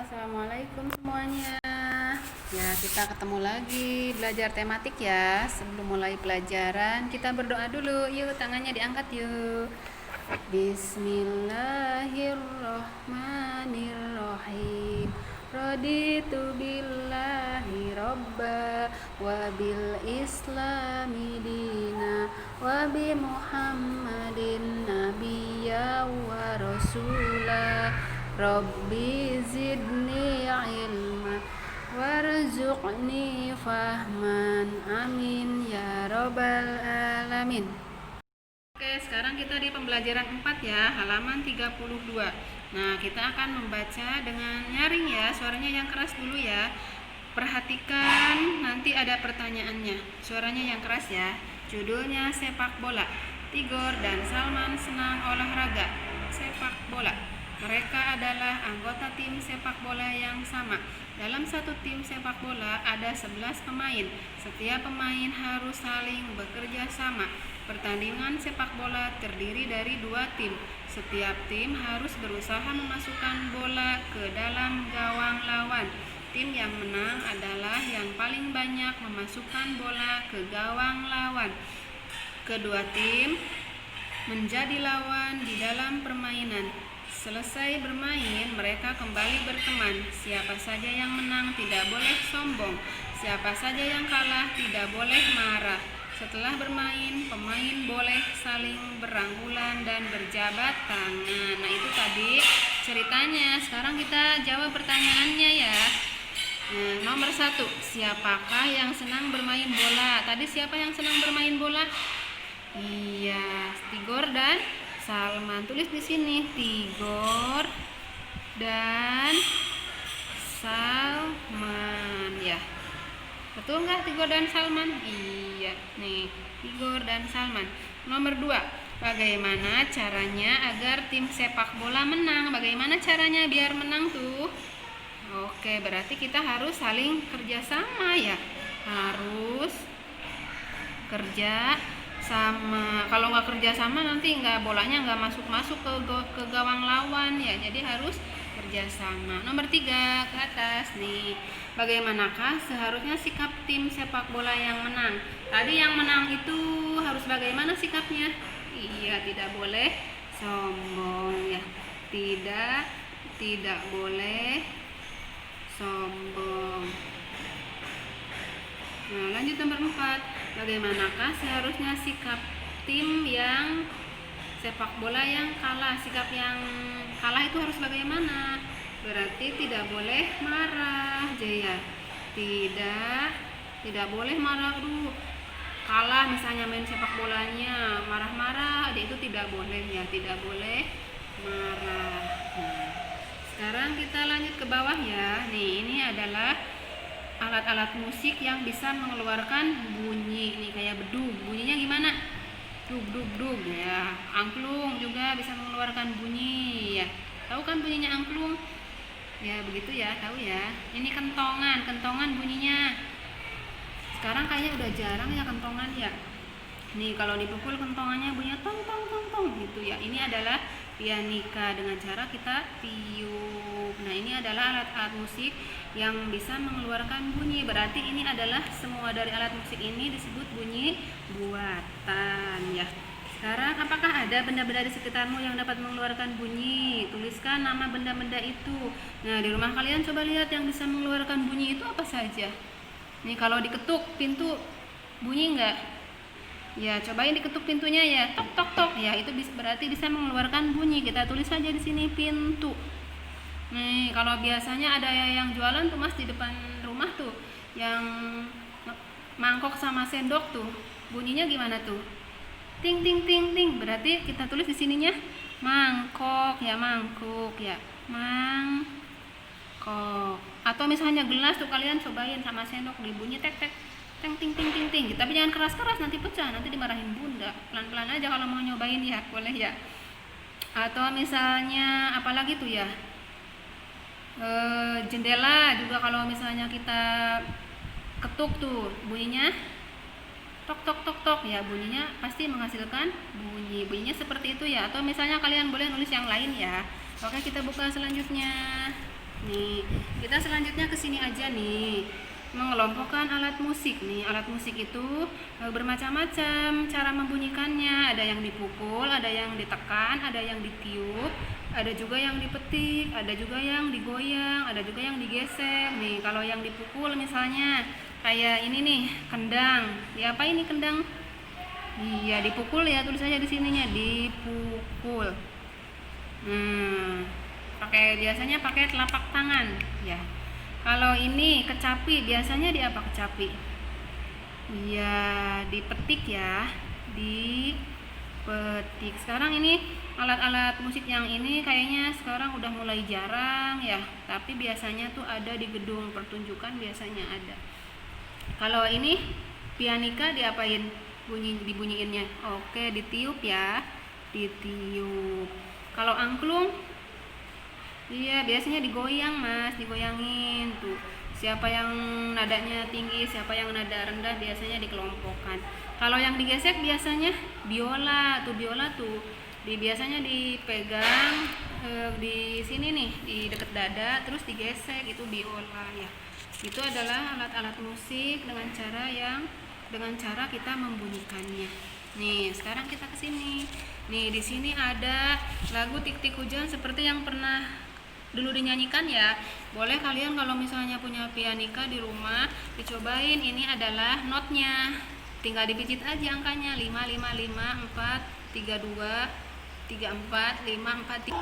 Assalamualaikum semuanya. Ya, kita ketemu lagi belajar tematik ya. Sebelum mulai pelajaran, kita berdoa dulu. Yuk, tangannya diangkat yuk. Bismillahirrahmanirrahim. Raditu billahi robba wa bil islami dina wa bi muhammadin nabiyya wa rasulah. Rabbi zidni ilma warzuqni fahman amin ya rabbal alamin. Oke, sekarang kita di pembelajaran 4 ya, halaman 32. Nah, kita akan membaca dengan nyaring ya, suaranya yang keras dulu ya. Perhatikan, nanti ada pertanyaannya. Suaranya yang keras ya. Judulnya sepak bola. Tigor dan Salman senang olahraga sepak bola. Mereka adalah anggota tim sepak bola yang sama. Dalam satu tim sepak bola ada 11 pemain. Setiap pemain harus saling bekerja sama. Pertandingan sepak bola terdiri dari 2 tim. Setiap tim harus berusaha memasukkan bola ke dalam gawang lawan. Tim yang menang adalah yang paling banyak memasukkan bola ke gawang lawan. Kedua tim menjadi lawan di dalam permainan. Selesai bermain, mereka kembali berteman. Siapa saja yang menang tidak boleh sombong. Siapa saja yang kalah tidak boleh marah. Setelah bermain, pemain boleh saling beranggulan dan berjabat tangan. Nah, itu tadi ceritanya. Sekarang kita jawab pertanyaannya ya. Nah, nomor 1, siapakah yang senang bermain bola? Tadi siapa yang senang bermain bola? Iya, Tigor dan Salman. Tulis di sini Tigor dan Salman ya. Betul nggak Tigor dan Salman? Iya, nih Tigor dan Salman. Nomor 2, bagaimana caranya agar tim sepak bola menang? Bagaimana caranya biar menang tuh? Oke, berarti kita harus saling kerjasama ya. Harus kerja sama. Kalau nggak kerja sama nanti bolanya nggak masuk ke gawang lawan ya. Jadi harus kerjasama. Nomor 3 ke atas nih. Bagaimanakah seharusnya sikap tim sepak bola yang menang? Tadi yang menang itu harus bagaimana sikapnya? Iya, tidak boleh sombong ya. Tidak boleh sombong. Nah, lanjut nomor 4. Bagaimanakah seharusnya sikap tim yang sepak bola yang kalah? Sikap yang kalah itu harus bagaimana? Berarti tidak boleh marah, Jaya. Tidak boleh marah dulu. Kalah misalnya main sepak bolanya, marah-marah, itu tidak boleh ya, tidak boleh marah. Nah, sekarang kita lanjut ke bawah ya. Nih, ini adalah alat-alat musik yang bisa mengeluarkan bunyi nih, kayak bedug. Bunyinya gimana? Dug dug dug ya. Angklung juga bisa mengeluarkan bunyi ya. Tahu kan bunyinya angklung? Ya, begitu ya, tahu ya. Ini kentongan bunyinya. Sekarang kayaknya udah jarang ya kentongan ya. Nih, kalau dipukul kentongannya bunyinya tong tong tong tong gitu ya. Ini adalah pianika dengan cara kita tiup. Nah, ini adalah alat-alat musik yang bisa mengeluarkan bunyi. Berarti ini adalah semua dari alat musik ini disebut bunyi buatan ya. Sekarang, apakah ada benda-benda di sekitarmu yang dapat mengeluarkan bunyi? Tuliskan nama benda-benda itu. Nah, di rumah kalian coba lihat yang bisa mengeluarkan bunyi itu apa saja. Nih, kalau diketuk pintu bunyi enggak? Ya, cobain diketuk pintunya ya, tok tok tok ya, itu berarti bisa mengeluarkan bunyi. Kita tulis saja di sini pintu. Nih, kalau biasanya ada yang jualan tuh Mas di depan rumah tuh, yang mangkok sama sendok tuh, bunyinya gimana tuh? Ting ting ting ting. Berarti kita tulis di sininya mangkok ya, mangkuk ya, mangkok. Atau misalnya gelas tuh, kalian cobain sama sendok, bunyi tek tek ting ting ting ting ting. Tapi jangan keras-keras, nanti pecah, nanti dimarahin bunda. Pelan-pelan aja kalau mau nyobain ya, boleh ya. Atau misalnya apalagi tuh ya, jendela juga kalau misalnya kita ketuk tuh bunyinya tok tok tok tok ya, bunyinya pasti menghasilkan bunyinya seperti itu ya. Atau misalnya kalian boleh nulis yang lain ya. Oke, kita buka selanjutnya. Nih, kita selanjutnya ke sini aja nih. Mengelompokkan alat musik nih. Alat musik itu bermacam-macam cara membunyikannya. Ada yang dipukul, ada yang ditekan, ada yang ditiup, ada juga yang dipetik, ada juga yang digoyang, ada juga yang digesek. Nih, kalau yang dipukul misalnya kayak ini nih, kendang. Ya apa ini kendang? Iya, dipukul ya, tulis aja di sininya, dipukul. Biasanya pakai telapak tangan ya. Kalau ini kecapi, biasanya di apa kecapi? Iya, dipetik ya, dipetik. Sekarang ini alat-alat musik yang ini kayaknya sekarang udah mulai jarang ya, tapi biasanya tuh ada di gedung pertunjukan, biasanya ada. Kalau ini pianika diapain dibunyiinnya? Oke, ditiup ya, ditiup. Kalau angklung, iya biasanya digoyang mas, digoyangin tuh. Siapa yang nadanya tinggi, siapa yang nada rendah, biasanya dikelompokkan. Kalau yang digesek biasanya biola tuh biasanya dipegang di sini nih, di deket dada, terus digesek, itu biola ya. Itu adalah alat-alat musik dengan cara kita membunyikannya. Nih, sekarang kita ke sini. Nih, di sini ada lagu Tik-Tik Hujan seperti yang pernah dulu dinyanyikan ya. Boleh kalian kalau misalnya punya pianika di rumah dicobain. Ini adalah notnya. Tinggal dipijit aja angkanya 5 5 5 4 3 2 3 4 5 4 3.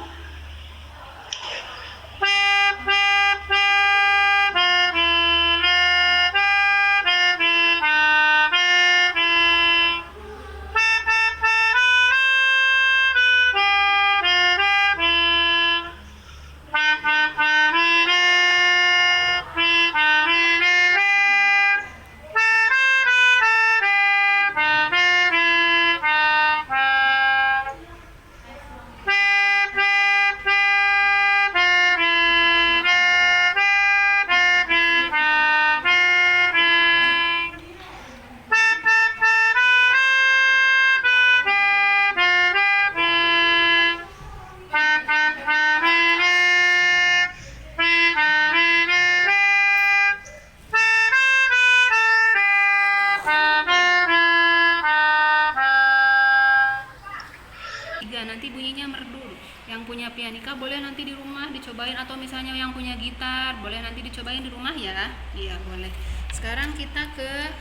Nanti bunyinya merdu. Yang punya pianika boleh nanti di rumah dicobain, atau misalnya yang punya gitar boleh nanti dicobain di rumah ya. Iya boleh. Sekarang kita ke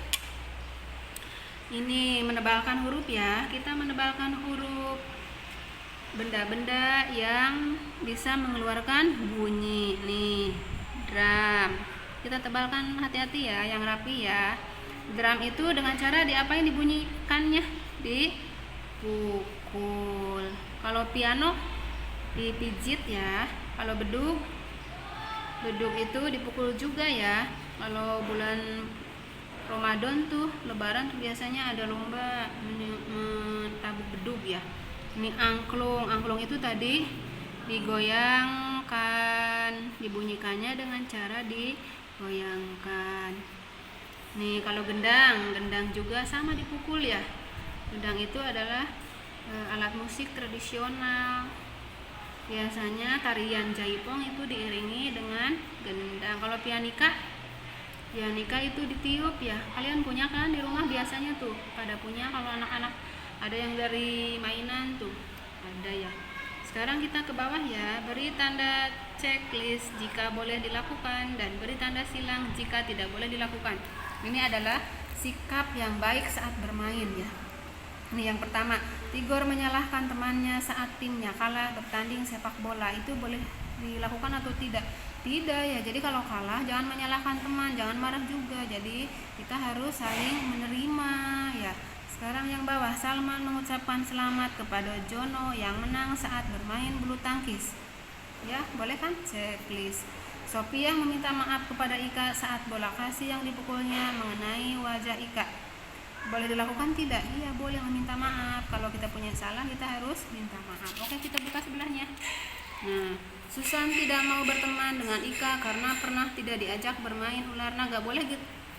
ini menebalkan huruf ya. Kita menebalkan huruf benda-benda yang bisa mengeluarkan bunyi. Nih, drum. Kita tebalkan hati-hati ya, yang rapi ya. Drum itu dengan cara diapain dibunyikannya? Dipukul. Kalau piano dipijit ya. Kalau beduk itu dipukul juga ya. Kalau bulan Ramadan tuh, Lebaran tuh biasanya ada lomba mentabuk beduk ya. Ini angklung itu tadi digoyangkan, dibunyikannya dengan cara digoyangkan. Nih kalau gendang juga sama dipukul ya. Gendang itu adalah alat musik tradisional. Biasanya tarian jaipong itu diiringi dengan gendang. Kalau pianika itu ditiup ya. Kalian punya kan di rumah biasanya tuh, pada punya. Kalau anak-anak ada yang dari mainan tuh, ada ya. Sekarang kita ke bawah ya. Beri tanda checklist jika boleh dilakukan, dan beri tanda silang jika tidak boleh dilakukan. Ini adalah sikap yang baik saat bermain ya. Ini yang pertama, Tigor menyalahkan temannya saat timnya kalah bertanding sepak bola. Itu boleh dilakukan atau tidak? Tidak ya. Jadi kalau kalah jangan menyalahkan teman, jangan marah juga. Jadi kita harus saling menerima ya. Sekarang yang bawah, Salman mengucapkan selamat kepada Jono yang menang saat bermain bulu tangkis. Ya, boleh kan? Checklist. Sophia meminta maaf kepada Ika saat bola kasih yang dipukulnya mengenai wajah Ika. Boleh dilakukan tidak? Iya, boleh meminta maaf. Kalau kita punya salah, kita harus minta maaf. Oke, kita buka sebelahnya. Nah, Susan tidak mau berteman dengan Ika karena pernah tidak diajak bermain ular naga. Boleh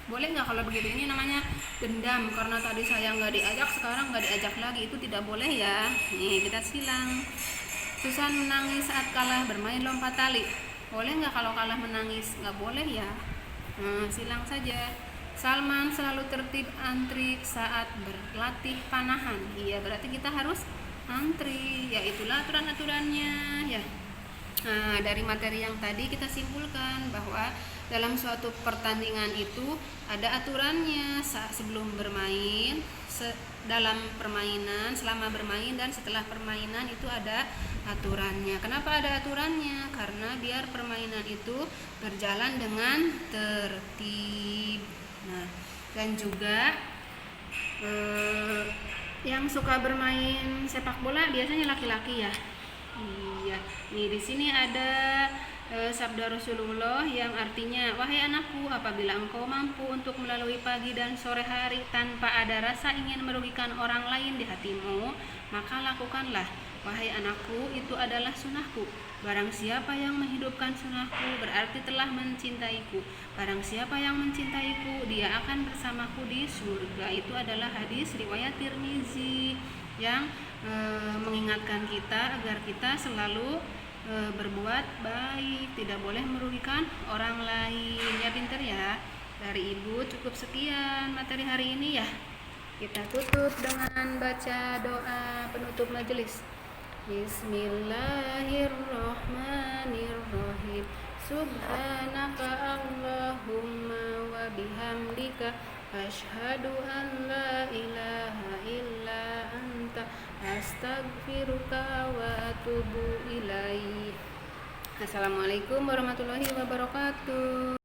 nggak kalau begitu? Ini namanya dendam, karena tadi saya nggak diajak, sekarang nggak diajak lagi. Itu tidak boleh ya. Nih, kita silang. Susan menangis saat kalah bermain lompat tali. Boleh nggak kalau kalah menangis? Nggak boleh ya. Silang saja. Salman selalu tertib antri saat berlatih panahan. Iya, berarti kita harus antri. Ya, itulah aturan-aturannya ya. Nah, dari materi yang tadi kita simpulkan bahwa dalam suatu pertandingan itu ada aturannya sebelum bermain, dalam permainan, selama bermain, dan setelah permainan itu ada aturannya. Kenapa ada aturannya? Karena biar permainan itu berjalan dengan tertib. Nah, dan juga yang suka bermain sepak bola biasanya laki-laki ya. Iya, nih di sini ada sabda Rasulullah yang artinya, wahai anakku, apabila engkau mampu untuk melalui pagi dan sore hari tanpa ada rasa ingin merugikan orang lain di hatimu, maka lakukanlah. Wahai anakku, itu adalah sunnahku. Barang siapa yang menghidupkan sunnahku berarti telah mencintaiku. Barang siapa yang mencintaiku, dia akan bersamaku di surga. Itu adalah hadis riwayat Tirmizi yang mengingatkan kita agar kita selalu berbuat baik, tidak boleh merugikan orang lain. Ya, pinter ya. Dari Ibu cukup sekian materi hari ini ya. Kita tutup dengan baca doa penutup majelis. Bismillahirrahmanirrahim. Subhanaka Allahumma wa bihamdika asyhadu an la ilaha illa anta astaghfiruka wa atubu ilaik. Assalamualaikum warahmatullahi wabarakatuh.